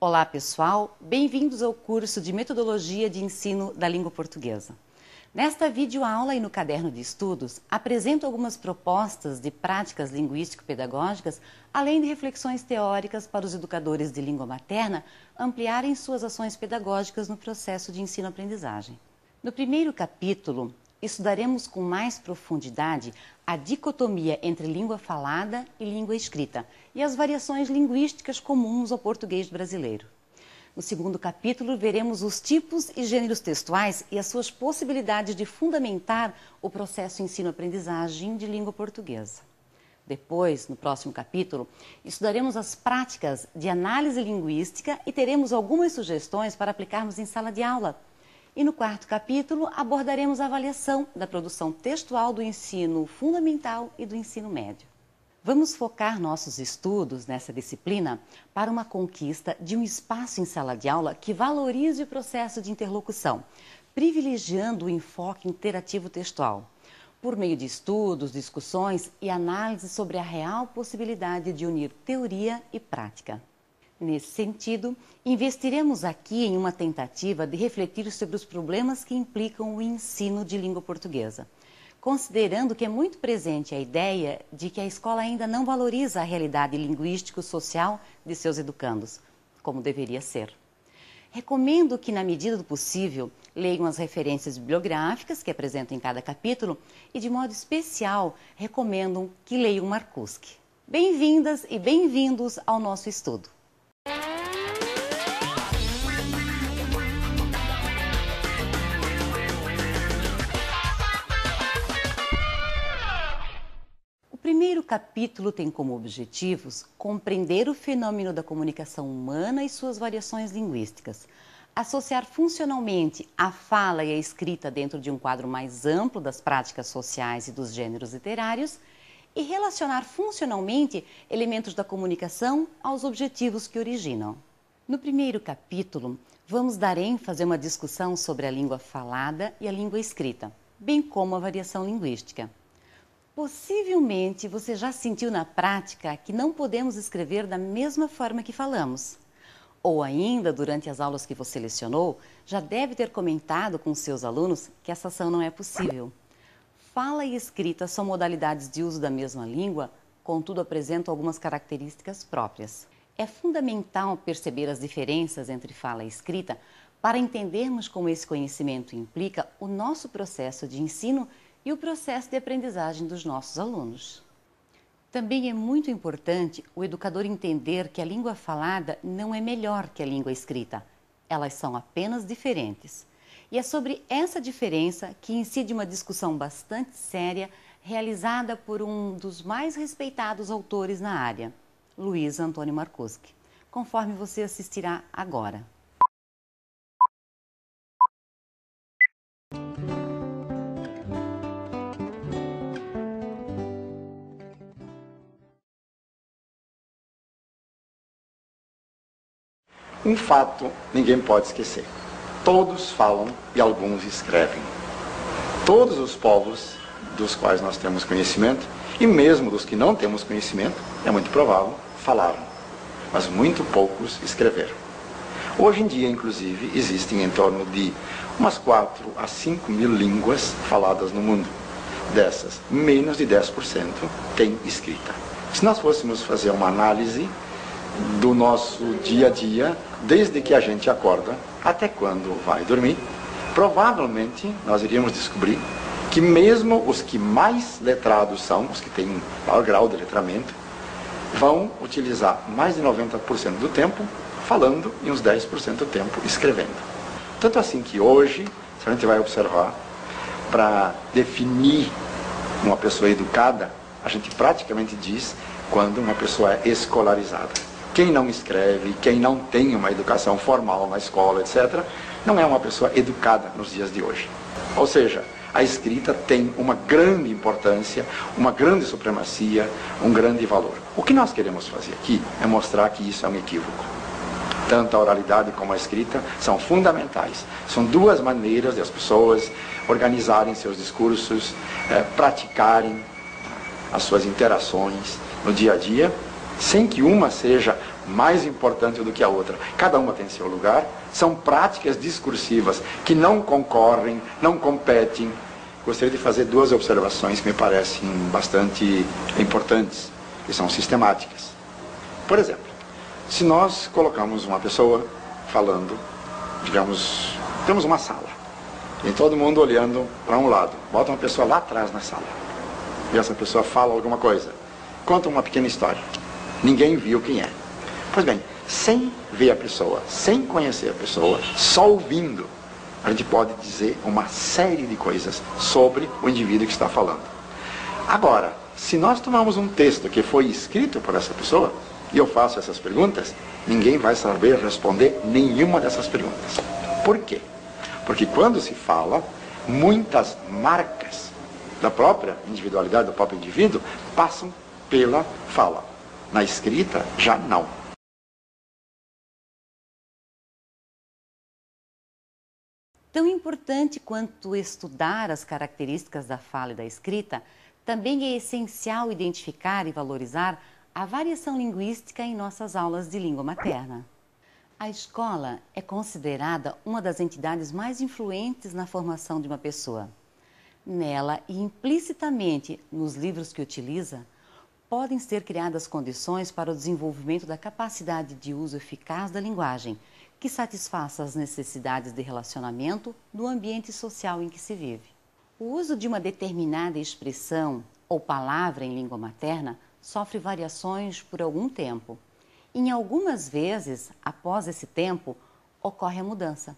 Olá pessoal, bem-vindos ao curso de Metodologia de Ensino da Língua Portuguesa. Nesta videoaula e no caderno de estudos, apresento algumas propostas de práticas linguístico-pedagógicas, além de reflexões teóricas para os educadores de língua materna ampliarem suas ações pedagógicas no processo de ensino-aprendizagem. No primeiro capítulo, estudaremos com mais profundidade a dicotomia entre língua falada e língua escrita e as variações linguísticas comuns ao português brasileiro. No segundo capítulo, veremos os tipos e gêneros textuais e as suas possibilidades de fundamentar o processo ensino-aprendizagem de língua portuguesa. Depois, no próximo capítulo, estudaremos as práticas de análise linguística e teremos algumas sugestões para aplicarmos em sala de aula. E no quarto capítulo, abordaremos a avaliação da produção textual do ensino fundamental e do ensino médio. Vamos focar nossos estudos nessa disciplina para uma conquista de um espaço em sala de aula que valorize o processo de interlocução, privilegiando o enfoque interativo textual, por meio de estudos, discussões e análises sobre a real possibilidade de unir teoria e prática. Nesse sentido, investiremos aqui em uma tentativa de refletir sobre os problemas que implicam o ensino de língua portuguesa, considerando que é muito presente a ideia de que a escola ainda não valoriza a realidade linguístico-social de seus educandos, como deveria ser. Recomendo que, na medida do possível, leiam as referências bibliográficas que apresento em cada capítulo e, de modo especial, recomendo que leiam Marcuse. Bem-vindas e bem-vindos ao nosso estudo. O primeiro capítulo tem como objetivos compreender o fenômeno da comunicação humana e suas variações linguísticas, associar funcionalmente a fala e a escrita dentro de um quadro mais amplo das práticas sociais e dos gêneros literários e relacionar funcionalmente elementos da comunicação aos objetivos que originam. No primeiro capítulo, vamos dar ênfase a uma discussão sobre a língua falada e a língua escrita, bem como a variação linguística. Possivelmente você já sentiu na prática que não podemos escrever da mesma forma que falamos. Ou ainda, durante as aulas que você lecionou, já deve ter comentado com seus alunos que essa ação não é possível. Fala e escrita são modalidades de uso da mesma língua, contudo apresentam algumas características próprias. É fundamental perceber as diferenças entre fala e escrita para entendermos como esse conhecimento implica o nosso processo de ensino e o processo de aprendizagem dos nossos alunos. Também é muito importante o educador entender que a língua falada não é melhor que a língua escrita. Elas são apenas diferentes. E é sobre essa diferença que incide uma discussão bastante séria realizada por um dos mais respeitados autores na área, Luiz Antônio Marcuse, conforme você assistirá agora. Um fato ninguém pode esquecer. Todos falam e alguns escrevem. Todos os povos dos quais nós temos conhecimento, e mesmo dos que não temos conhecimento, é muito provável, falaram, mas muito poucos escreveram. Hoje em dia, inclusive, existem em torno de umas 4 a 5 mil línguas faladas no mundo. Dessas, menos de 10% tem escrita. Se nós fôssemos fazer uma análise do nosso dia a dia, desde que a gente acorda até quando vai dormir, provavelmente nós iríamos descobrir que mesmo os que mais letrados são, os que têm maior grau de letramento, vão utilizar mais de 90% do tempo falando e uns 10% do tempo escrevendo. Tanto assim que hoje, se a gente vai observar, para definir uma pessoa educada, a gente praticamente diz quando uma pessoa é escolarizada. Quem não escreve, quem não tem uma educação formal na escola, etc., não é uma pessoa educada nos dias de hoje. Ou seja, a escrita tem uma grande importância, uma grande supremacia, um grande valor. O que nós queremos fazer aqui é mostrar que isso é um equívoco. Tanto a oralidade como a escrita são fundamentais. São duas maneiras de as pessoas organizarem seus discursos, praticarem as suas interações no dia a dia, sem que uma seja mais importante do que a outra. Cada uma tem seu lugar. São práticas discursivas que não concorrem, não competem. Gostaria de fazer duas observações que me parecem bastante importantes, que são sistemáticas. Por exemplo, se nós colocamos uma pessoa falando, digamos, temos uma sala, e todo mundo olhando para um lado, bota uma pessoa lá atrás na sala, e essa pessoa fala alguma coisa, conta uma pequena história, ninguém viu quem é. Pois bem, sem ver a pessoa, sem conhecer a pessoa, só ouvindo, a gente pode dizer uma série de coisas sobre o indivíduo que está falando. Agora, se nós tomarmos um texto que foi escrito por essa pessoa, e eu faço essas perguntas, ninguém vai saber responder nenhuma dessas perguntas. Por quê? Porque quando se fala, muitas marcas da própria individualidade, do próprio indivíduo, passam pela fala. Na escrita, já não. Tão importante quanto estudar as características da fala e da escrita, também é essencial identificar e valorizar a variação linguística em nossas aulas de língua materna. A escola é considerada uma das entidades mais influentes na formação de uma pessoa. Nela e implicitamente nos livros que utiliza, podem ser criadas condições para o desenvolvimento da capacidade de uso eficaz da linguagem, que satisfaça as necessidades de relacionamento no ambiente social em que se vive. O uso de uma determinada expressão ou palavra em língua materna sofre variações por algum tempo. Em algumas vezes, após esse tempo, ocorre a mudança.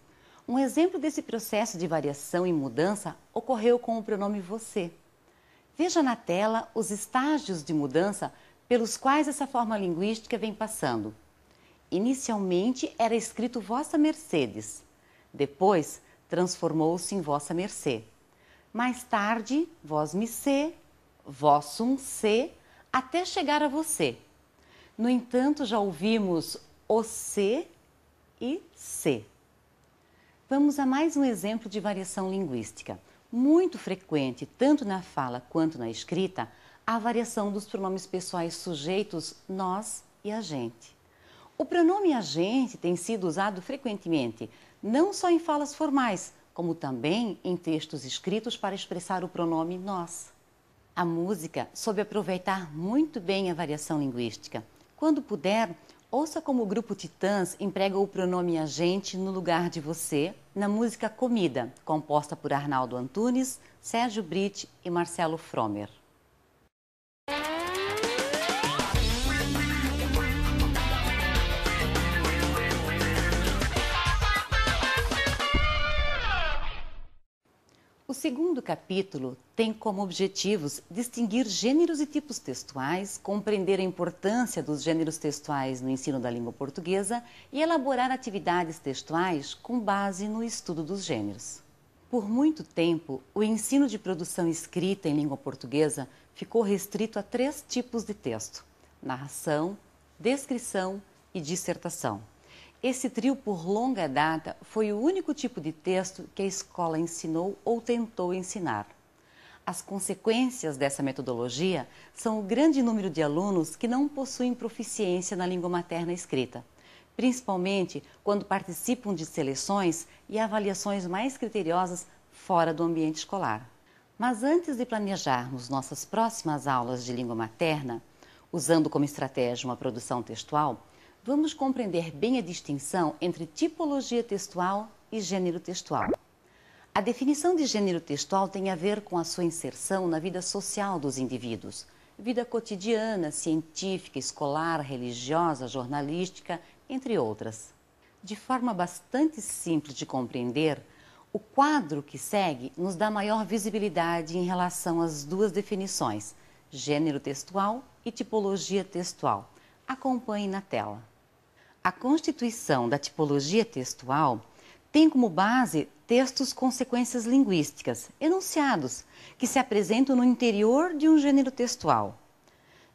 Um exemplo desse processo de variação e mudança ocorreu com o pronome você. Veja na tela os estágios de mudança pelos quais essa forma linguística vem passando. Inicialmente era escrito vossa mercedes, depois transformou-se em vossa mercê. Mais tarde, vós me sê, vossum sê, até chegar a você. No entanto, já ouvimos o sê e sê. Vamos a mais um exemplo de variação linguística. Muito frequente, tanto na fala quanto na escrita, a variação dos pronomes pessoais sujeitos nós e a gente. O pronome a gente tem sido usado frequentemente, não só em falas formais, como também em textos escritos para expressar o pronome nós. A música soube aproveitar muito bem a variação linguística. Quando puder, ouça como o grupo Titãs emprega o pronome a gente no lugar de você na música Comida, composta por Arnaldo Antunes, Sérgio Britt e Marcelo Fromer. O segundo capítulo tem como objetivos distinguir gêneros e tipos textuais, compreender a importância dos gêneros textuais no ensino da língua portuguesa e elaborar atividades textuais com base no estudo dos gêneros. Por muito tempo, o ensino de produção escrita em língua portuguesa ficou restrito a 3 tipos de texto: narração, descrição e dissertação. Esse trio, por longa data, foi o único tipo de texto que a escola ensinou ou tentou ensinar. As consequências dessa metodologia são o grande número de alunos que não possuem proficiência na língua materna escrita, principalmente quando participam de seleções e avaliações mais criteriosas fora do ambiente escolar. Mas antes de planejarmos nossas próximas aulas de língua materna, usando como estratégia uma produção textual, vamos compreender bem a distinção entre tipologia textual e gênero textual. A definição de gênero textual tem a ver com a sua inserção na vida social dos indivíduos, vida cotidiana, científica, escolar, religiosa, jornalística, entre outras. De forma bastante simples de compreender, o quadro que segue nos dá maior visibilidade em relação às duas definições, gênero textual e tipologia textual. Acompanhe na tela. A constituição da tipologia textual tem como base textos com sequências linguísticas, enunciados, que se apresentam no interior de um gênero textual.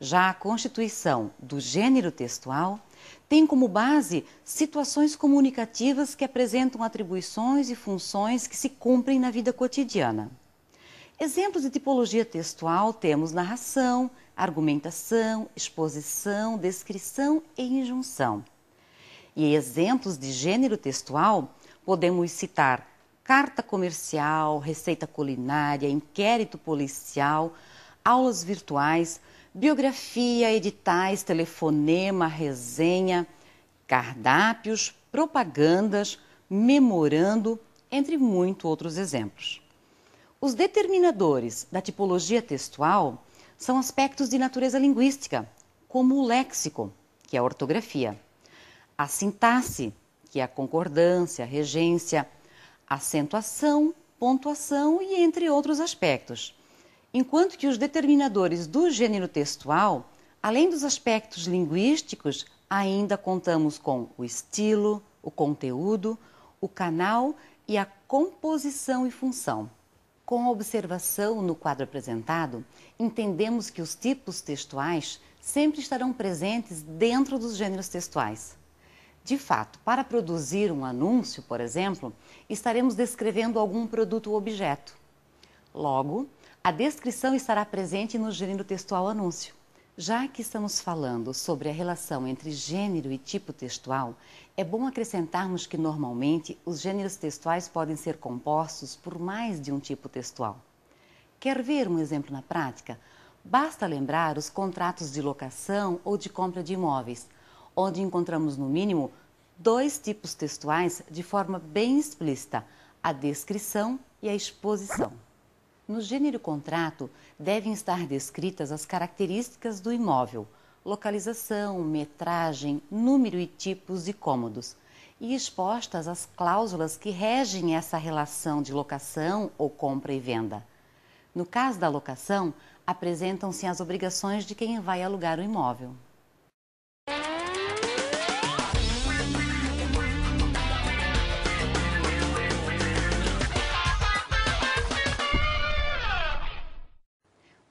Já a constituição do gênero textual tem como base situações comunicativas que apresentam atribuições e funções que se cumprem na vida cotidiana. Exemplos de tipologia textual temos narração, argumentação, exposição, descrição e injunção. E exemplos de gênero textual podemos citar carta comercial, receita culinária, inquérito policial, aulas virtuais, biografia, editais, telefonema, resenha, cardápios, propagandas, memorando, entre muitos outros exemplos. Os determinadores da tipologia textual são aspectos de natureza linguística, como o léxico, que é a ortografia, a sintaxe, que é a concordância, a regência, acentuação, pontuação e entre outros aspectos. Enquanto que os determinadores do gênero textual, além dos aspectos linguísticos, ainda contamos com o estilo, o conteúdo, o canal e a composição e função. Com a observação no quadro apresentado, entendemos que os tipos textuais sempre estarão presentes dentro dos gêneros textuais. De fato, para produzir um anúncio, por exemplo, estaremos descrevendo algum produto ou objeto. Logo, a descrição estará presente no gênero textual anúncio. Já que estamos falando sobre a relação entre gênero e tipo textual, é bom acrescentarmos que normalmente os gêneros textuais podem ser compostos por mais de um tipo textual. Quer ver um exemplo na prática? Basta lembrar os contratos de locação ou de compra de imóveis, onde encontramos no mínimo dois tipos textuais de forma bem explícita, a descrição e a exposição. No gênero contrato, devem estar descritas as características do imóvel, localização, metragem, número e tipos de cômodos, e expostas as cláusulas que regem essa relação de locação ou compra e venda. No caso da locação, apresentam-se as obrigações de quem vai alugar o imóvel.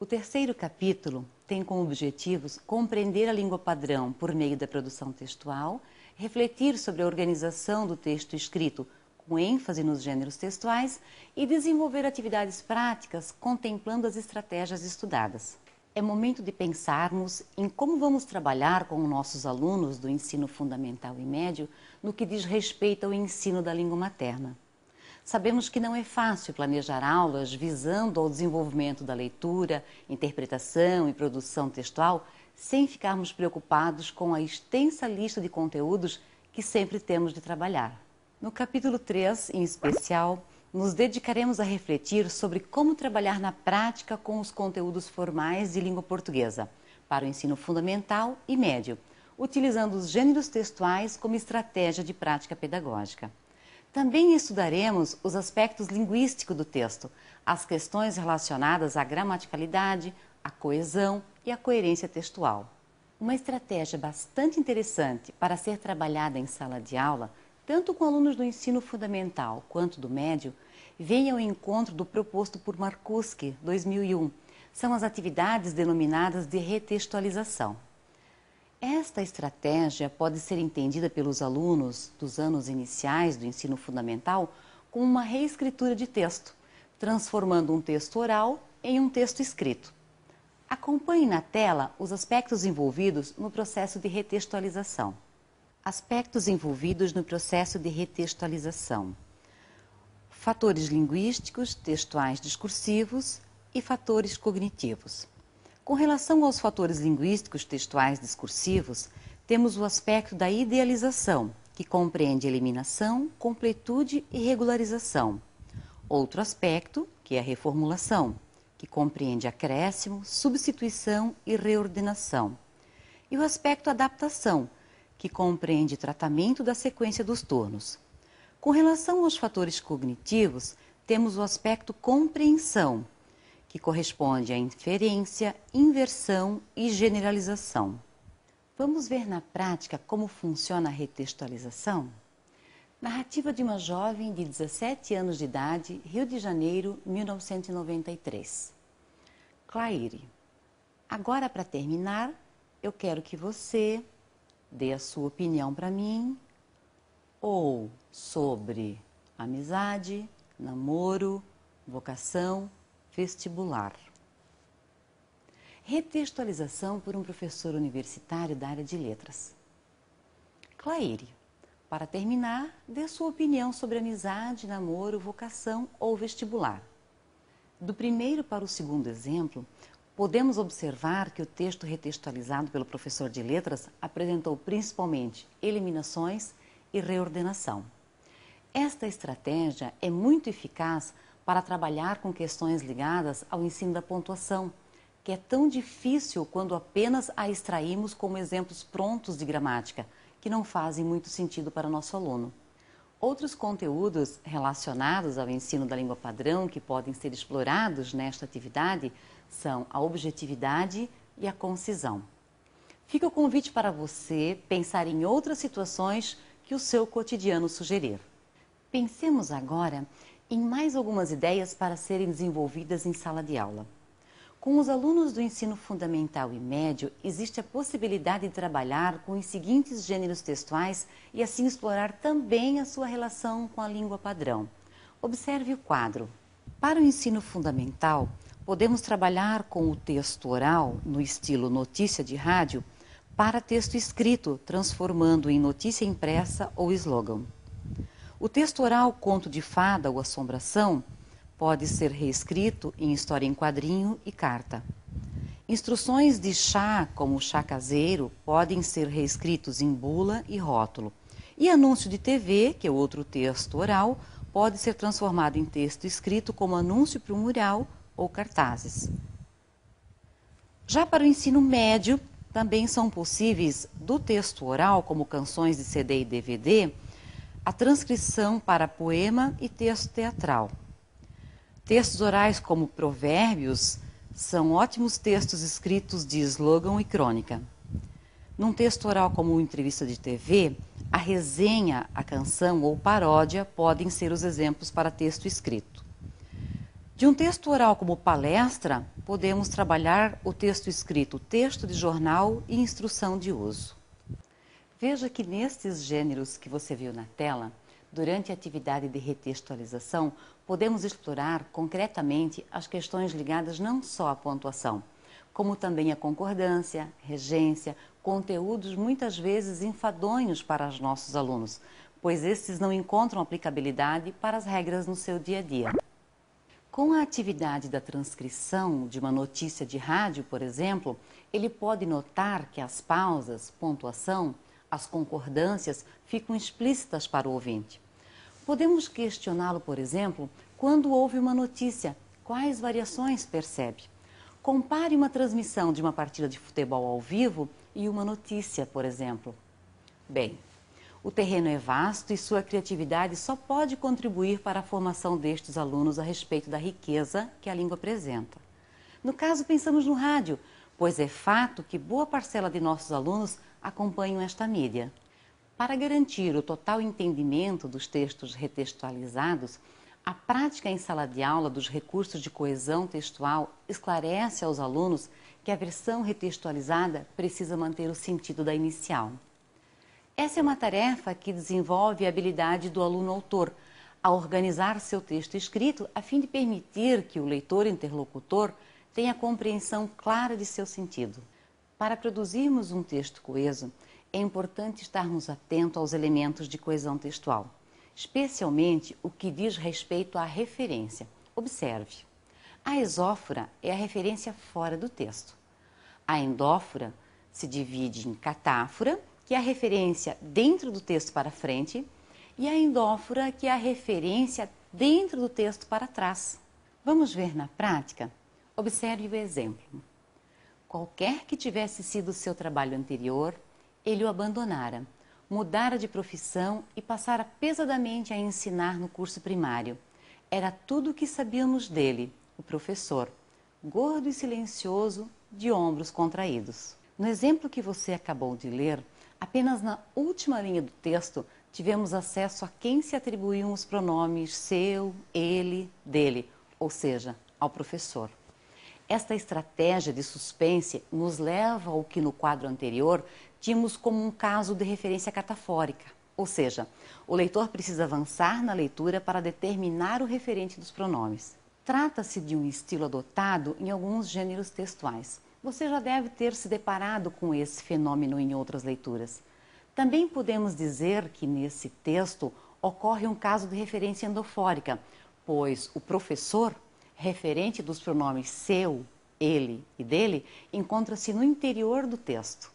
O terceiro capítulo tem como objetivos compreender a língua padrão por meio da produção textual, refletir sobre a organização do texto escrito com ênfase nos gêneros textuais e desenvolver atividades práticas contemplando as estratégias estudadas. É momento de pensarmos em como vamos trabalhar com nossos alunos do ensino fundamental e médio no que diz respeito ao ensino da língua materna. Sabemos que não é fácil planejar aulas visando ao desenvolvimento da leitura, interpretação e produção textual sem ficarmos preocupados com a extensa lista de conteúdos que sempre temos de trabalhar. No capítulo 3, em especial, nos dedicaremos a refletir sobre como trabalhar na prática com os conteúdos formais de língua portuguesa para o ensino fundamental e médio, utilizando os gêneros textuais como estratégia de prática pedagógica. Também estudaremos os aspectos linguísticos do texto, as questões relacionadas à gramaticalidade, à coesão e à coerência textual. Uma estratégia bastante interessante para ser trabalhada em sala de aula, tanto com alunos do ensino fundamental quanto do médio, vem ao encontro do proposto por Marcuski, 2001. São as atividades denominadas de retextualização. Esta estratégia pode ser entendida pelos alunos dos anos iniciais do ensino fundamental como uma reescritura de texto, transformando um texto oral em um texto escrito. Acompanhe na tela os aspectos envolvidos no processo de retextualização. Aspectos envolvidos no processo de retextualização: fatores linguísticos, textuais discursivos e fatores cognitivos. Com relação aos fatores linguísticos textuais discursivos, temos o aspecto da idealização, que compreende eliminação, completude e regularização. Outro aspecto, que é a reformulação, que compreende acréscimo, substituição e reordenação. E o aspecto adaptação, que compreende tratamento da sequência dos turnos. Com relação aos fatores cognitivos, temos o aspecto compreensão, que corresponde à inferência, inversão e generalização. Vamos ver na prática como funciona a retextualização? Narrativa de uma jovem de 17 anos de idade, Rio de Janeiro, 1993. Claire, agora para terminar, eu quero que você dê a sua opinião para mim, ou sobre amizade, namoro, vocação, vestibular. Retextualização por um professor universitário da área de letras. Claire, para terminar, dê sua opinião sobre amizade, namoro, vocação ou vestibular. Do primeiro para o segundo exemplo, podemos observar que o texto retextualizado pelo professor de letras apresentou principalmente eliminações e reordenação. Esta estratégia é muito eficaz para trabalhar com questões ligadas ao ensino da pontuação, que é tão difícil quando apenas a extraímos como exemplos prontos de gramática, que não fazem muito sentido para nosso aluno. Outros conteúdos relacionados ao ensino da língua padrão que podem ser explorados nesta atividade são a objetividade e a concisão. Fica o convite para você pensar em outras situações que o seu cotidiano sugerir. Pensemos agora em mais algumas ideias para serem desenvolvidas em sala de aula. Com os alunos do ensino fundamental e médio, existe a possibilidade de trabalhar com os seguintes gêneros textuais e assim explorar também a sua relação com a língua padrão. Observe o quadro. Para o ensino fundamental, podemos trabalhar com o texto oral, no estilo notícia de rádio, para texto escrito, transformando em notícia impressa ou slogan. O texto oral, conto de fada ou assombração, pode ser reescrito em história em quadrinho e carta. Instruções de chá, como chá caseiro, podem ser reescritos em bula e rótulo. E anúncio de TV, que é outro texto oral, pode ser transformado em texto escrito como anúncio para um mural ou cartazes. Já para o ensino médio, também são possíveis do texto oral, como canções de CD e DVD, a transcrição para poema e texto teatral. Textos orais como provérbios são ótimos textos escritos de slogan e crônica. Num texto oral como entrevista de TV, a resenha, a canção ou paródia podem ser os exemplos para texto escrito. De um texto oral como palestra, podemos trabalhar o texto escrito, texto de jornal e instrução de uso. Veja que nestes gêneros que você viu na tela, durante a atividade de retextualização, podemos explorar concretamente as questões ligadas não só à pontuação, como também à concordância, regência, conteúdos muitas vezes enfadonhos para os nossos alunos, pois esses não encontram aplicabilidade para as regras no seu dia a dia. Com a atividade da transcrição de uma notícia de rádio, por exemplo, ele pode notar que as pausas, pontuação, as concordâncias ficam explícitas para o ouvinte. Podemos questioná-lo, por exemplo, quando ouve uma notícia, quais variações percebe? Compare uma transmissão de uma partida de futebol ao vivo e uma notícia, por exemplo. Bem, o terreno é vasto e sua criatividade só pode contribuir para a formação destes alunos a respeito da riqueza que a língua apresenta. No caso, pensamos no rádio, pois é fato que boa parcela de nossos alunos acompanham esta mídia. Para garantir o total entendimento dos textos retextualizados, a prática em sala de aula dos recursos de coesão textual esclarece aos alunos que a versão retextualizada precisa manter o sentido da inicial. Essa é uma tarefa que desenvolve a habilidade do aluno autor a organizar seu texto escrito a fim de permitir que o leitor interlocutor tenha compreensão clara de seu sentido. Para produzirmos um texto coeso, é importante estarmos atentos aos elementos de coesão textual, especialmente o que diz respeito à referência. Observe, a exófora é a referência fora do texto. A endófora se divide em catáfora, que é a referência dentro do texto para frente, e a endófora, que é a referência dentro do texto para trás. Vamos ver na prática? Observe o exemplo. Qualquer que tivesse sido o seu trabalho anterior, ele o abandonara, mudara de profissão e passara pesadamente a ensinar no curso primário. Era tudo o que sabíamos dele, o professor, gordo e silencioso, de ombros contraídos. No exemplo que você acabou de ler, apenas na última linha do texto tivemos acesso a quem se atribuíam os pronomes seu, ele, dele, ou seja, ao professor. Esta estratégia de suspense nos leva ao que no quadro anterior tínhamos como um caso de referência catafórica, ou seja, o leitor precisa avançar na leitura para determinar o referente dos pronomes. Trata-se de um estilo adotado em alguns gêneros textuais, Você já deve ter se deparado com esse fenômeno em outras leituras. Também podemos dizer que nesse texto ocorre um caso de referência endofórica, pois o professor, referente dos pronomes seu, ele e dele, encontra-se no interior do texto.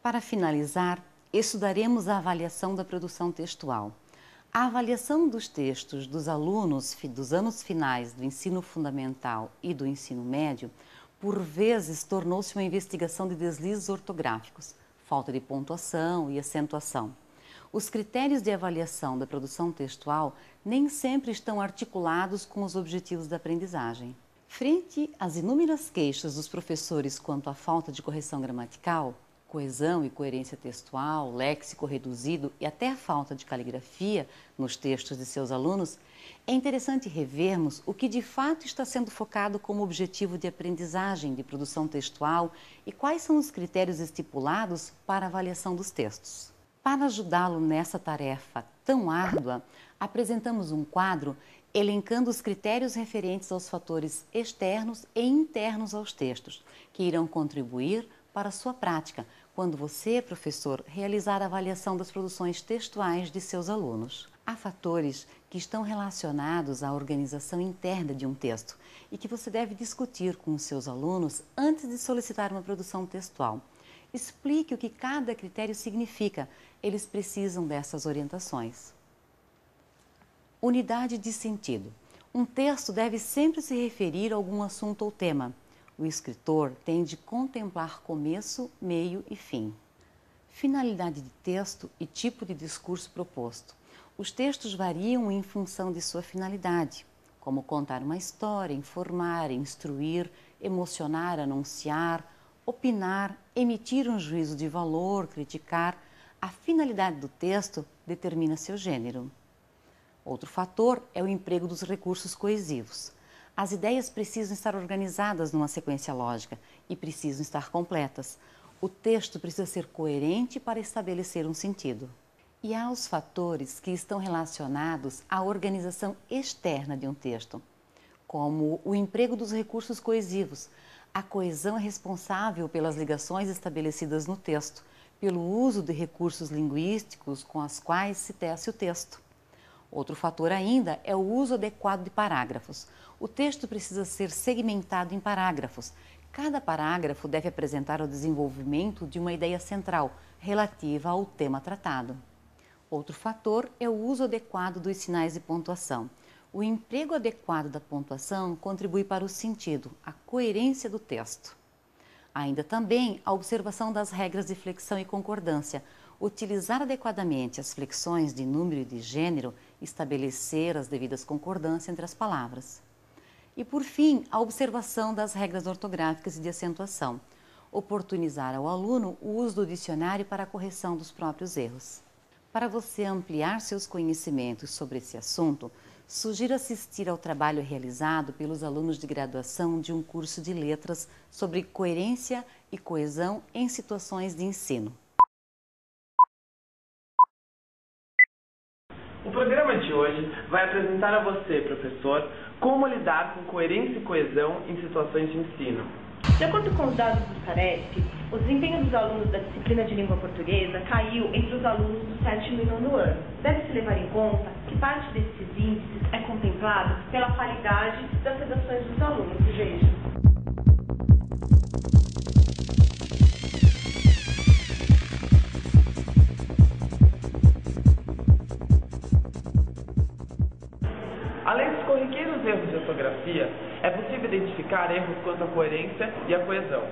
Para finalizar, estudaremos a avaliação da produção textual. A avaliação dos textos dos alunos dos anos finais do ensino fundamental e do ensino médio, por vezes, tornou-se uma investigação de deslizes ortográficos, falta de pontuação e acentuação. Os critérios de avaliação da produção textual nem sempre estão articulados com os objetivos da aprendizagem. Frente às inúmeras queixas dos professores quanto à falta de correção gramatical, coesão e coerência textual, léxico reduzido e até a falta de caligrafia nos textos de seus alunos, é interessante revermos o que de fato está sendo focado como objetivo de aprendizagem de produção textual e quais são os critérios estipulados para a avaliação dos textos. Para ajudá-lo nessa tarefa tão árdua, apresentamos um quadro elencando os critérios referentes aos fatores externos e internos aos textos, que irão contribuir para a sua prática, quando você, professor, realizar a avaliação das produções textuais de seus alunos. Há fatores que estão relacionados à organização interna de um texto e que você deve discutir com os seus alunos antes de solicitar uma produção textual. Explique o que cada critério significa. Eles precisam dessas orientações. Unidade de sentido. Um texto deve sempre se referir a algum assunto ou tema. O escritor tem de contemplar começo, meio e fim. Finalidade de texto e tipo de discurso proposto. Os textos variam em função de sua finalidade, como contar uma história, informar, instruir, emocionar, anunciar, opinar, emitir um juízo de valor, criticar. A finalidade do texto determina seu gênero. Outro fator é o emprego dos recursos coesivos. As ideias precisam estar organizadas numa sequência lógica e precisam estar completas. O texto precisa ser coerente para estabelecer um sentido. E há os fatores que estão relacionados à organização externa de um texto, como o emprego dos recursos coesivos. A coesão é responsável pelas ligações estabelecidas no texto, pelo uso de recursos linguísticos com os quais se tece o texto. Outro fator ainda é o uso adequado de parágrafos. O texto precisa ser segmentado em parágrafos. Cada parágrafo deve apresentar o desenvolvimento de uma ideia central relativa ao tema tratado. Outro fator é o uso adequado dos sinais de pontuação. O emprego adequado da pontuação contribui para o sentido, a coerência do texto. Ainda também a observação das regras de flexão e concordância, utilizar adequadamente as flexões de número e de gênero, estabelecer as devidas concordâncias entre as palavras. E, por fim, a observação das regras ortográficas e de acentuação, oportunizar ao aluno o uso do dicionário para a correção dos próprios erros. Para você ampliar seus conhecimentos sobre esse assunto, sugiro assistir ao trabalho realizado pelos alunos de graduação de um curso de letras sobre coerência e coesão em situações de ensino. O programa de hoje vai apresentar a você, professor, como lidar com coerência e coesão em situações de ensino. De acordo com os dados do SARESP, o desempenho dos alunos da disciplina de língua portuguesa caiu entre os alunos do 7º e 9º ano. Deve-se levar em conta que parte desses índices é contemplado pela qualidade das redações dos alunos. Veja. Além dos corriqueiros erros de ortografia, é possível identificar erros quanto à coerência e à coesão.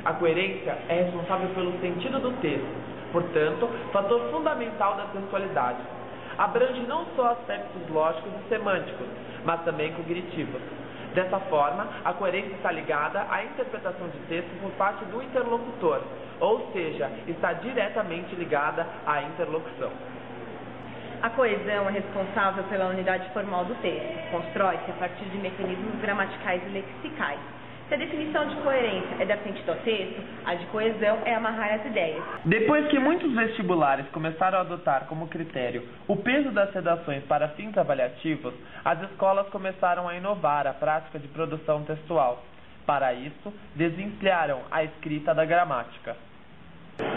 A coerência é responsável pelo sentido do texto, portanto, fator fundamental da textualidade. Abrange não só aspectos lógicos e semânticos, mas também cognitivos. Dessa forma, a coerência está ligada à interpretação de texto por parte do interlocutor, ou seja, está diretamente ligada à interlocução. A coesão é responsável pela unidade formal do texto. Constrói-se a partir de mecanismos gramaticais e lexicais. Se a definição de coerência é dar sentido ao texto, a de coesão é amarrar as ideias. Depois que muitos vestibulares começaram a adotar como critério o peso das redações para fins avaliativos, as escolas começaram a inovar a prática de produção textual. Para isso, desvencilharam a escrita da gramática.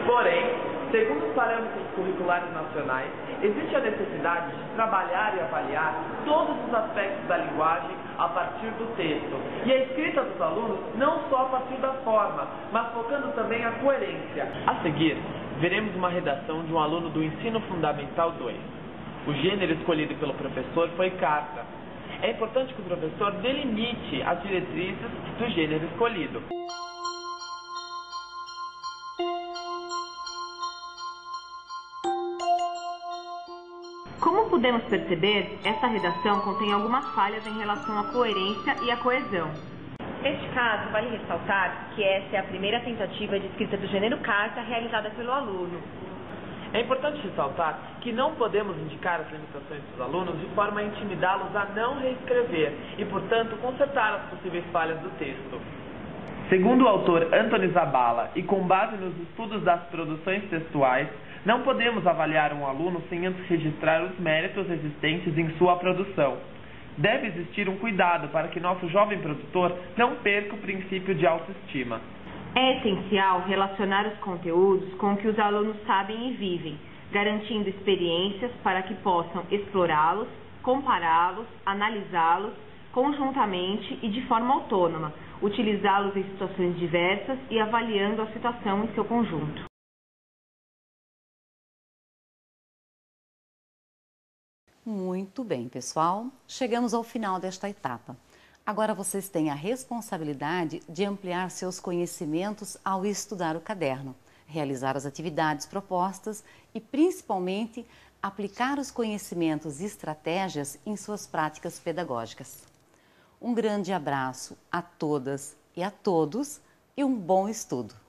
Porém, segundo os parâmetros curriculares nacionais, existe a necessidade de trabalhar e avaliar todos os aspectos da linguagem a partir do texto. E a escrita dos alunos não só a partir da forma, mas focando também a coerência. A seguir, veremos uma redação de um aluno do Ensino Fundamental 2. O gênero escolhido pelo professor foi carta. É importante que o professor delimite as diretrizes do gênero escolhido. Como podemos perceber, essa redação contém algumas falhas em relação à coerência e à coesão. Neste caso, vale ressaltar que essa é a primeira tentativa de escrita do gênero carta realizada pelo aluno. É importante ressaltar que não podemos indicar as limitações dos alunos de forma a intimidá-los a não reescrever e, portanto, consertar as possíveis falhas do texto. Segundo o autor Antony Zabala, e com base nos estudos das produções textuais, não podemos avaliar um aluno sem antes registrar os méritos existentes em sua produção. Deve existir um cuidado para que nosso jovem produtor não perca o princípio de autoestima. É essencial relacionar os conteúdos com o que os alunos sabem e vivem, garantindo experiências para que possam explorá-los, compará-los, analisá-los conjuntamente e de forma autônoma, utilizá-los em situações diversas e avaliando a situação em seu conjunto. Muito bem, pessoal. Chegamos ao final desta etapa. Agora vocês têm a responsabilidade de ampliar seus conhecimentos ao estudar o caderno, realizar as atividades propostas e, principalmente, aplicar os conhecimentos e estratégias em suas práticas pedagógicas. Um grande abraço a todas e a todos e um bom estudo!